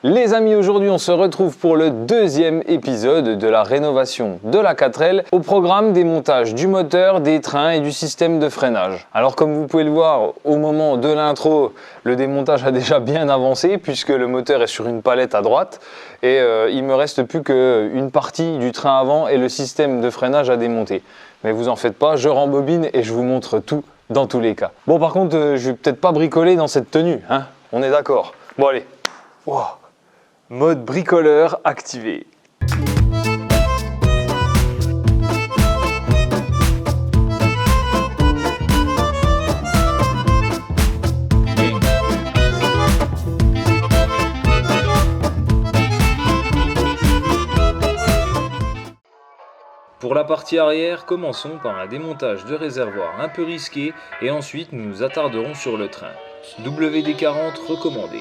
Les amis, aujourd'hui on se retrouve pour le deuxième épisode de la rénovation de la 4L. Au programme, des montages du moteur, des trains et du système de freinage. Alors comme vous pouvez le voir, au moment de l'intro, le démontage a déjà bien avancé puisque le moteur est sur une palette à droite et il me reste plus qu'une partie du train avant et le système de freinage à démonter. Mais vous en faites pas, je rembobine et je vous montre tout dans tous les cas. Bon, par contre, je vais peut-être pas bricoler dans cette tenue, hein, on est d'accord. Bon allez, wow. Mode bricoleur activé. Pour la partie arrière, commençons par un démontage de réservoir un peu risqué et ensuite nous nous attarderons sur le train. WD-40 recommandé.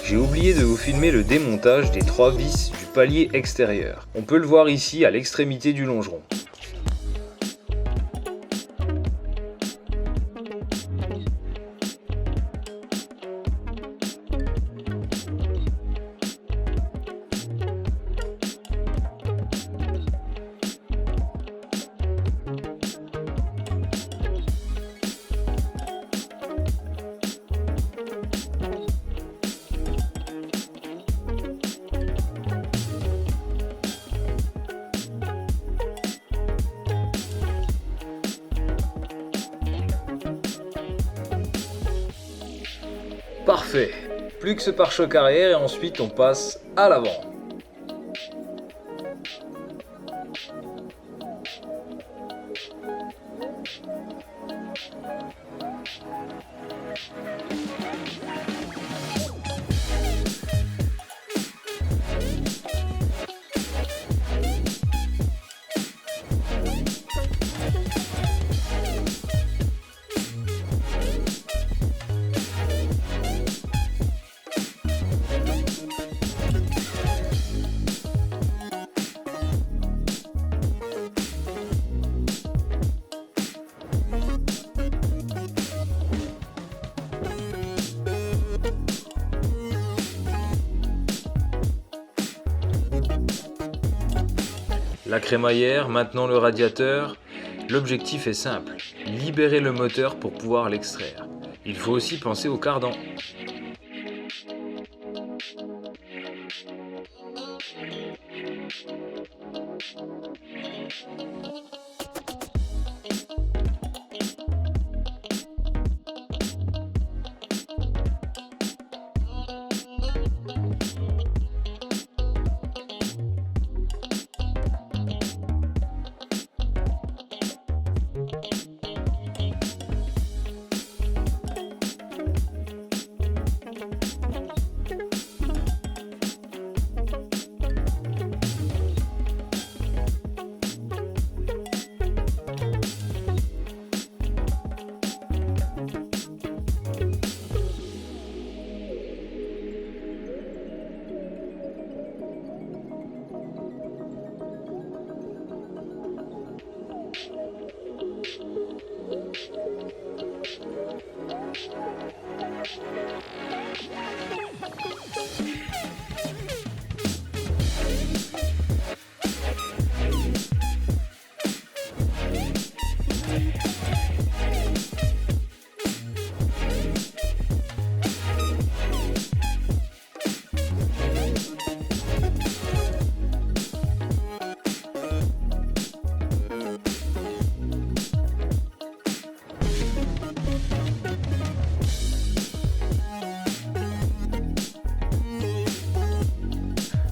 J'ai oublié de vous filmer le démontage des 3 vis du palier extérieur. On peut le voir ici à l'extrémité du longeron. Parfait, plus que ce pare-choc arrière et ensuite on passe à l'avant. La crémaillère, maintenant le radiateur. L'objectif est simple, libérer le moteur pour pouvoir l'extraire. Il faut aussi penser au cardan.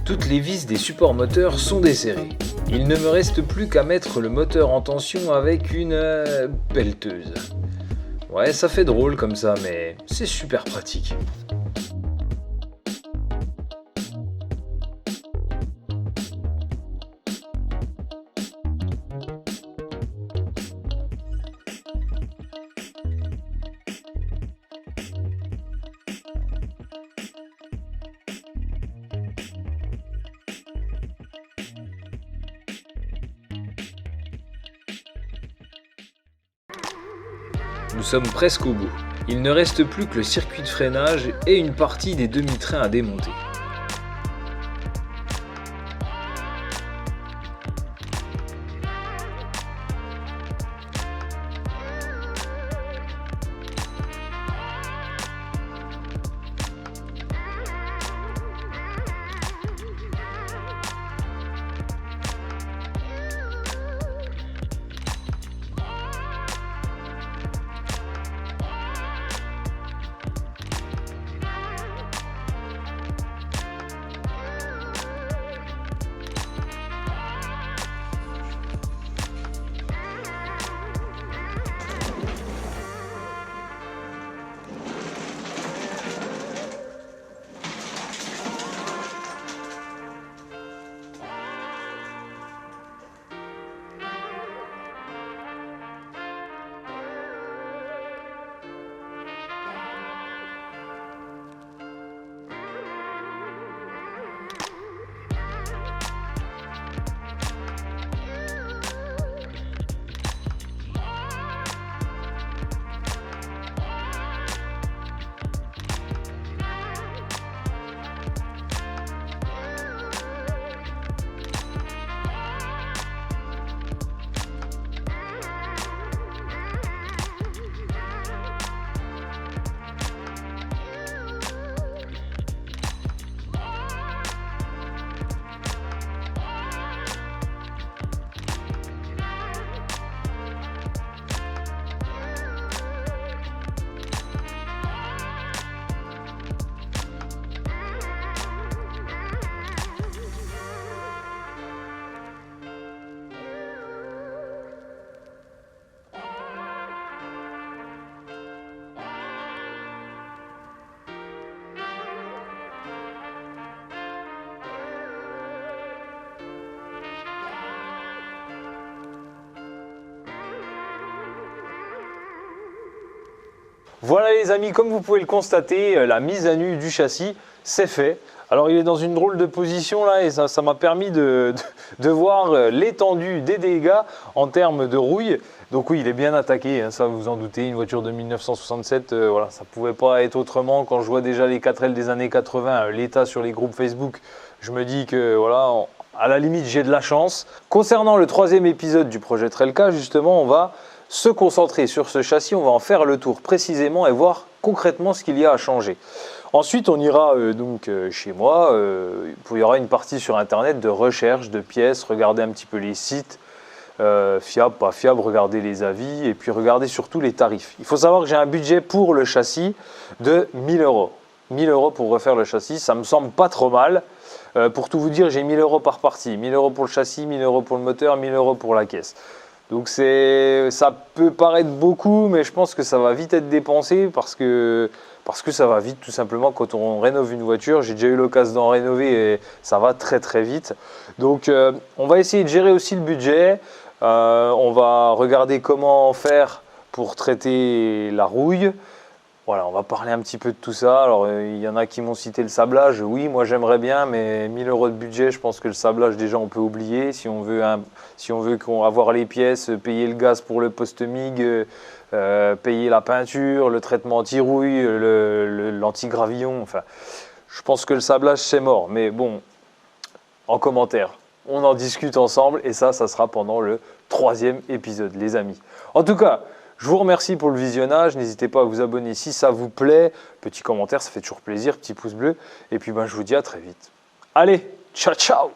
Toutes les vis des supports moteurs sont desserrées. Il ne me reste plus qu'à mettre le moteur en tension avec une pelleteuse. Ouais, ça fait drôle comme ça, mais c'est super pratique. Nous sommes presque au bout. Il ne reste plus que le circuit de freinage et une partie des demi-trains à démonter. Voilà les amis, comme vous pouvez le constater, la mise à nu du châssis, c'est fait. Alors il est dans une drôle de position là et ça m'a permis de voir l'étendue des dégâts en termes de rouille. Donc oui, il est bien attaqué, hein, ça vous en doutez, une voiture de 1967, voilà, ça pouvait pas être autrement. Quand je vois déjà les 4L des années 80, l'état sur les groupes Facebook, je me dis que voilà, à la limite j'ai de la chance. Concernant le troisième épisode du projet Trelka, justement, on va se concentrer sur ce châssis, on va en faire le tour précisément et voir concrètement ce qu'il y a à changer. Ensuite, on ira chez moi, il y aura une partie sur internet de recherche de pièces, regarder un petit peu les sites, fiables, pas fiables, regarder les avis et puis regarder surtout les tarifs. Il faut savoir que j'ai un budget pour le châssis de 1000 €. 1000 € pour refaire le châssis, ça me semble pas trop mal. Pour tout vous dire, j'ai 1000 € par partie, 1000 € pour le châssis, 1000 € pour le moteur, 1000 € pour la caisse. Donc ça peut paraître beaucoup, mais je pense que ça va vite être dépensé parce que ça va vite tout simplement quand on rénove une voiture. J'ai déjà eu l'occasion d'en rénover et ça va très très vite. Donc on va essayer de gérer aussi le budget. On va regarder comment faire pour traiter la rouille. Voilà, on va parler un petit peu de tout ça. Alors, il y en a qui m'ont cité le sablage. Oui, moi j'aimerais bien, mais 1000 € de budget, je pense que le sablage, déjà, on peut oublier. Si on veut avoir les pièces, payer le gaz pour le post-mig, payer la peinture, le traitement anti-rouille, l'anti-gravillon. Enfin, je pense que le sablage, c'est mort. Mais bon, en commentaire, on en discute ensemble. Et ça sera pendant le 3e épisode, les amis. En tout cas, je vous remercie pour le visionnage, n'hésitez pas à vous abonner si ça vous plaît, petit commentaire, ça fait toujours plaisir, petit pouce bleu, et puis je vous dis à très vite. Allez, ciao ciao!